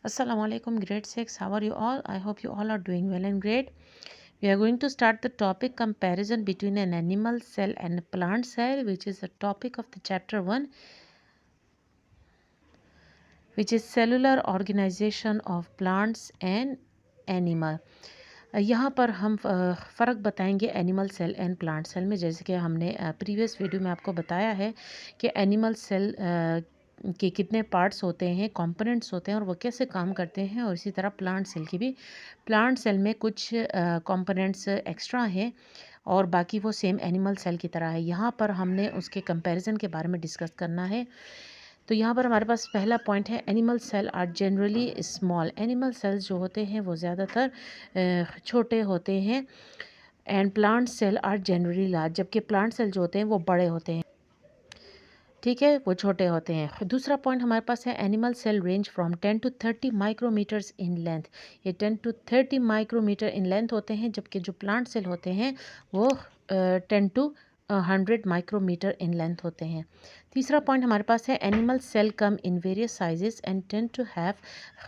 Assalamu alaikum, grade 6. How are you all? I hope you all are doing well and great. We are going to start the topic comparison between an animal cell and a plant cell, which is the topic of the chapter 1, which is cellular organization of plants and animal. यहाँ पर हम फ़र्क बताएंगे animal cell and plant cell में। जैसे कि हमने previous video में आपको बताया है कि एनिमल सेल के कितने पार्ट्स होते हैं, कंपोनेंट्स होते हैं और वो कैसे काम करते हैं, और इसी तरह प्लांट सेल की भी। प्लांट सेल में कुछ कंपोनेंट्स एक्स्ट्रा हैं और बाकी वो सेम एनिमल सेल की तरह है। यहाँ पर हमने उसके कंपैरिजन के बारे में डिस्कस करना है। तो यहाँ पर हमारे पास पहला पॉइंट है, animal cell are generally small. Animal cells जो होते हैं वो ज़्यादातर छोटे होते हैं। And plant cell are generally large, जबकि प्लांट सेल जो होते हैं वो बड़े होते हैं। ठीक है, वो छोटे होते हैं। दूसरा पॉइंट हमारे पास है, animal cell range from 10 to 30 micrometres in length. ये 10 to 30 माइक्रोमीटर इन लेंथ होते हैं, जबकि जो प्लांट सेल होते हैं वो 10 to 100 माइक्रोमीटर इन लेंथ होते हैं। तीसरा पॉइंट हमारे पास है, animal cell come in various sizes and tend to have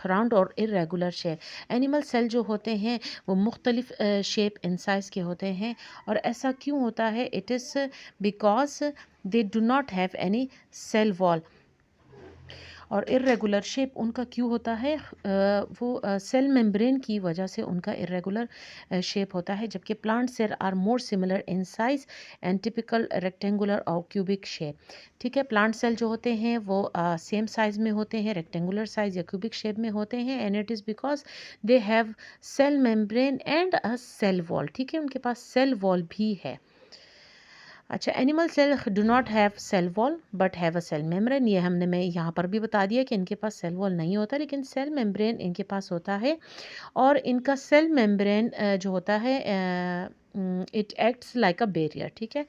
round और इरेगुलर शेप। एनिमल सेल जो होते हैं वो मुख्तलिफ शेप इन साइज़ के होते हैं, और ऐसा क्यों होता है? It is because they do not have any cell wall. और इरेगुलर शेप उनका क्यों होता है? वो सेल मेम्ब्रेन की वजह से उनका इरेगुलर शेप होता है, जबकि plant cell are more similar in size and typical rectangular और क्यूबिक शेप। ठीक है, प्लांट सेल जो होते हैं वो सेम साइज में होते हैं, रेक्टेंगुलर साइज या क्यूबिक शेप में होते हैं, and it is because they have cell membrane and a cell wall. ठीक है, उनके पास सेल वॉल भी है। अच्छा, animal cell do not have cell wall but have a cell membrane. ये मैं यहाँ पर भी बता दिया कि इनके पास सेल वॉल नहीं होता, लेकिन सेल मेम्ब्रेन इनके पास होता है। और इनका सेल मेम्ब्रेन जो होता है it acts like a barrier. ठीक है,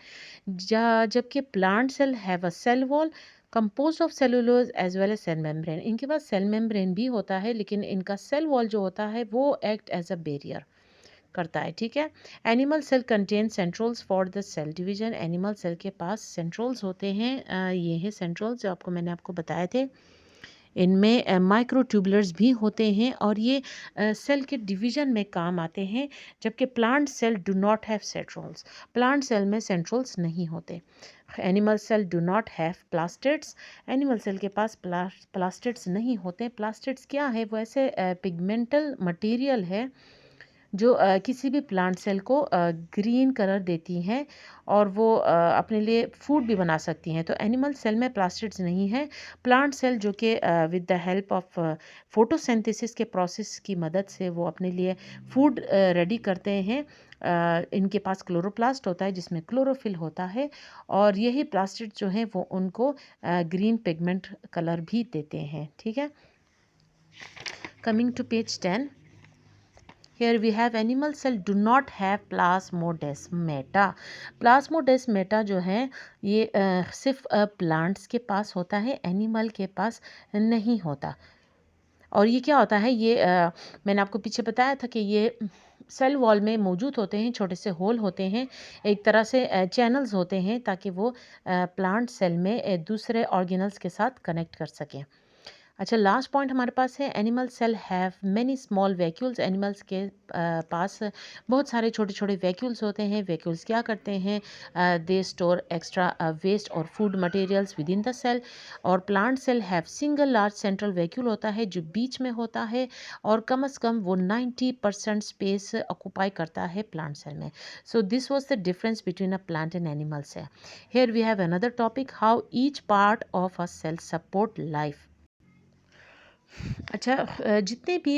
जबकि plant cell have a cell wall composed of cellulose as well as cell membrane. इनके पास सेल मेम्ब्रेन भी होता है, लेकिन इनका सेल वॉल जो होता है वो एक्ट एज अ बैरियर करता है। ठीक है, animal cell contain centrioles for the cell division. Animal cell के पास सेंट्रोल्स होते हैं। ये है सेंट्रोल्स जो मैंने आपको बताए थे। इनमें माइक्रोट्यूबुलर्स भी होते हैं और ये सेल के डिवीजन में काम आते हैं, जबकि plant cell do not have centrioles. Plant cell में सेंट्रोल्स नहीं होते। Animal cell do not have plastids. Animal cell के पास प्लास्टिड्स नहीं होते। प्लास्टिड्स क्या है? वो ऐसे पिगमेंटल मटेरियल है जो किसी भी प्लांट सेल को ग्रीन कलर देती हैं, और वो अपने लिए फूड भी बना सकती हैं। तो एनिमल सेल में प्लास्टिड्स नहीं है। प्लांट सेल जो कि with the help of photosynthesis के प्रोसेस की मदद से वो अपने लिए फूड रेडी करते हैं। इनके पास क्लोरोप्लास्ट होता है जिसमें क्लोरोफिल होता है, और यही प्लास्टिड जो हैं वो उनको ग्रीन पिगमेंट कलर भी देते हैं। ठीक है, coming to page 10, here we have animal cell do not have plasmodesmata. Plasmodesmata जो है ये सिर्फ प्लांट्स के पास होता है, एनिमल के पास नहीं होता। और ये क्या होता है? ये मैंने आपको पीछे बताया था कि ये सेल वॉल में मौजूद होते हैं, छोटे से होल होते हैं, एक तरह से चैनल्स होते हैं, ताकि वो प्लांट सेल में दूसरे ऑर्गेनल्स के साथ कनेक्ट कर सकें। अच्छा, लास्ट पॉइंट हमारे पास है, animal cell have many small vacuoles. Animals के पास बहुत सारे छोटे छोटे वैक्यूल्स होते हैं। वैक्यूल्स क्या करते हैं? दे स्टोर एक्स्ट्रा वेस्ट और food materials within the cell. और plant cell have single large central vacuole होता है जो बीच में होता है, और कम से कम वो 90% स्पेस ऑक्यूपाई करता है प्लांट सेल में। So this was the difference between a plant and animal cell. Here we have another topic, how each part of a cell support life. अच्छा, जितने भी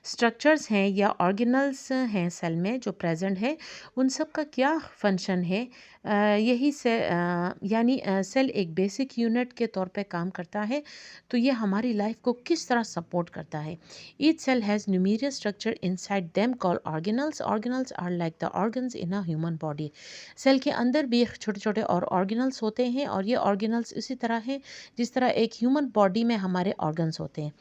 स्ट्रक्चर्स हैं या ऑर्गेनल्स हैं सेल में जो प्रेजेंट है, उन सब का क्या फंक्शन है? यही से यानी सेल एक बेसिक यूनिट के तौर पे काम करता है। तो ये हमारी लाइफ को किस तरह सपोर्ट करता है? Each cell has numerous structure inside them called organelles. Organelles are like the organs in a human body. Cell के अंदर भी छोटे छोटे और ऑर्गेनल्स होते हैं, और ये ऑर्गेनल्स इसी तरह हैं जिस तरह एक ह्यूमन बॉडी में हमारे ऑर्गन्स होते हैं।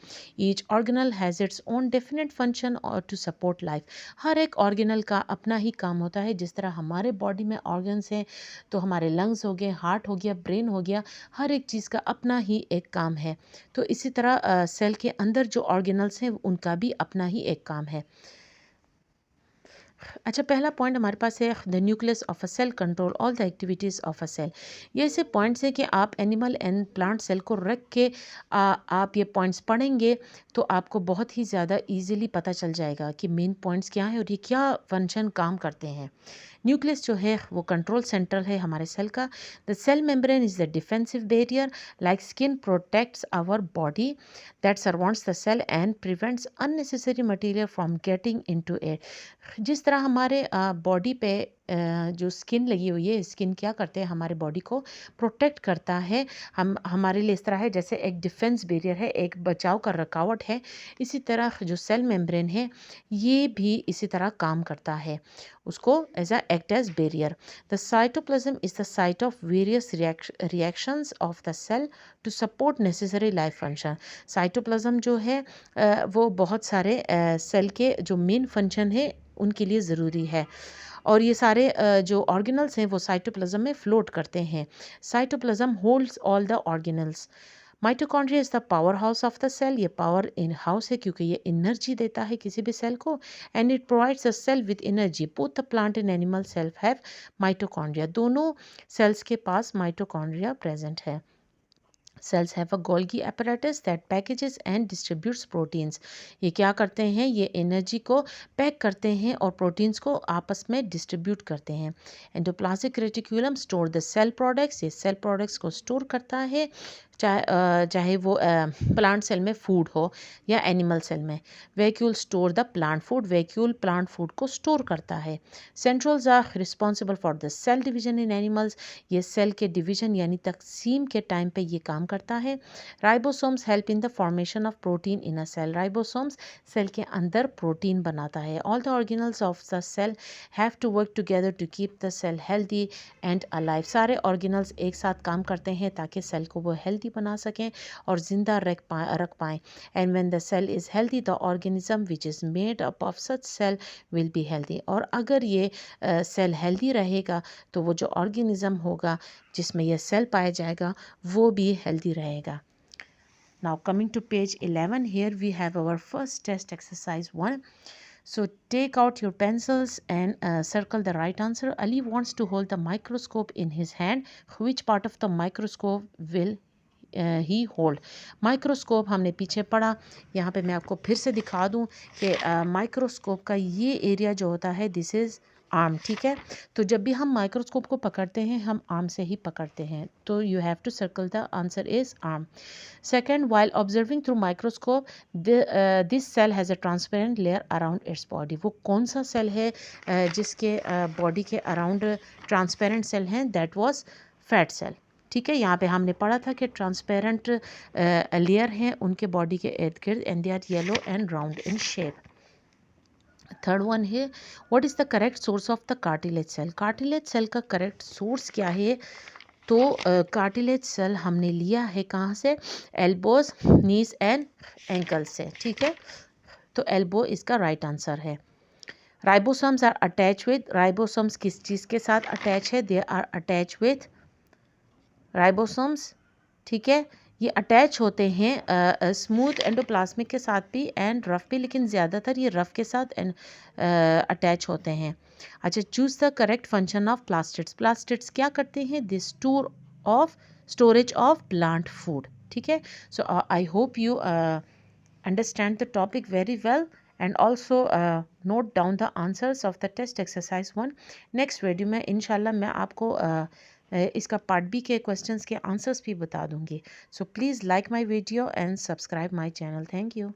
Each organelle has its own definite function और टू सपोर्ट लाइफ। हर एक ऑर्गेनल का अपना ही काम होता है। जिस तरह हमारे बॉडी में ऑर्गन्स हैं तो हमारे लंग्स हो गए, हार्ट हो गया, ब्रेन हो गया, हर एक चीज़ का अपना ही एक काम है। तो इसी तरह सेल के अंदर जो ऑर्गेनल्स हैं उनका भी अपना ही एक काम है। अच्छा, पहला पॉइंट हमारे पास है the nucleus of a cell control all the activities of a cell. ये ऐसे पॉइंट्स हैं कि आप एनिमल एंड प्लांट सेल को रख के आप ये पॉइंट्स पढ़ेंगे तो आपको बहुत ही ज़्यादा इजीली पता चल जाएगा कि मेन पॉइंट्स क्या हैं और ये क्या फंक्शन काम करते हैं। न्यूक्लियस जो है वो कंट्रोल सेंटर है हमारे सेल का। The cell membrane is the defensive barrier like skin protects our body that surrounds the cell and prevents unnecessary material from getting into it. जिस तरह हमारे बॉडी पे जो स्किन लगी हुई है, स्किन क्या करते हैं, हमारे बॉडी को प्रोटेक्ट करता है। हम हमारे लिए इस तरह है जैसे एक डिफेंस बैरियर है, एक बचाव का रुकावट है। इसी तरह जो सेल मेम्ब्रेन है ये भी इसी तरह काम करता है, उसको as a act as barrier. The cytoplasm is the site of various reactions of the cell to support necessary life function. Cytoplasm जो है वो बहुत सारे सेल के जो मेन फंक्शन है उनके लिए ज़रूरी है और ये सारे जो ऑर्गेनल्स हैं वो साइटोप्लाज्म में फ्लोट करते हैं। Cytoplasm holds all the organelles. Mitochondria is the power house of the cell. ये पावर इन हाउस है क्योंकि ये एनर्जी देता है किसी भी सेल को and it provides a cell with energy. Both the plant and animal cell have mitochondria. दोनों सेल्स के पास माइटोकॉन्ड्रिया प्रेजेंट है। Cells have a Golgi apparatus that packages and distributes proteins. ये क्या करते हैं, ये एनर्जी को पैक करते हैं और प्रोटीन्स को आपस में डिस्ट्रीब्यूट करते हैं। Endoplasmic reticulum store the cell products. ये सेल प्रोडक्ट्स को स्टोर करता है, चाहे वो प्लांट सेल में फूड हो या एनिमल सेल में। Vacuole store the plant food. Vacuole plant food को स्टोर करता है। Centrioles are responsible for the cell division in animals. ये सेल के डिवीजन यानी तकसीम के टाइम पे ये काम करता है। Ribosomes help in the formation of protein in a cell. Ribosomes cell के अंदर प्रोटीन बनाता है। All the organelles of the cell have to work together to keep the cell healthy and alive. सारे ऑर्गेनल्स एक साथ काम करते हैं ताकि सेल को वो हेल्दी बना सकें और ज़िंदा रख पाएँ। And when the cell is healthy the organism which is made up of such cell will be healthy. और अगर ये सेल हेल्दी रहेगा तो वो जो ऑर्गेनिज्म होगा जिसमें यह सेल पाया जाएगा वो भी हेल्दी रहेगा। Now coming to page 11, here we have our first test exercise 1. So take out your pencils and circle the right answer. Ali wants to hold the microscope in his hand. Which part of the microscope will he hold? Microscope हमने पीछे पढ़ा, यहाँ पे मैं आपको फिर से दिखा दूँ कि माइक्रोस्कोप का ये एरिया जो होता है दिस इज़ आर्म। ठीक है, तो जब भी हम माइक्रोस्कोप को पकड़ते हैं हम आर्म से ही पकड़ते हैं, तो you have to circle the answer is arm. Second, while observing through microscope this cell has a transparent layer around its body. वो कौन सा सेल है जिसके बॉडी के अराउंड ट्रांसपेरेंट सेल हैं? That was fat cell. ठीक है, यहाँ पे हमने पढ़ा था कि ट्रांसपेरेंट लेयर हैं उनके बॉडी के इर्द गिर्द and they are yellow and round in shape. Third one है, what is the correct source of the cartilage cell? Cartilage cell का करेक्ट सोर्स क्या है? तो कार्टिलेज सेल हमने लिया है कहाँ से? एल्बोज, नीज एंड एंकल से। ठीक है, तो एल्बो इसका राइट आंसर है। Ribosomes are attach with. Ribosomes किस चीज़ के साथ अटैच है? They are attach with ribosomes. ठीक है, ये अटैच होते हैं स्मूथ एंडोप्लाज्मिक के साथ भी एंड रफ भी, लेकिन ज़्यादातर ये रफ के साथ अटैच होते हैं। अच्छा, choose the correct function of plastids. Plastids क्या करते हैं? This storage of plant food. ठीक है, so I hope you understand the topic very well and also note down the answers of the test exercise 1. Next video में इंशाल्लाह मैं आपको इसका पार्ट बी के क्वेश्चंस के आंसर्स भी बता दूंगी। So please like my video and subscribe my channel. Thank you.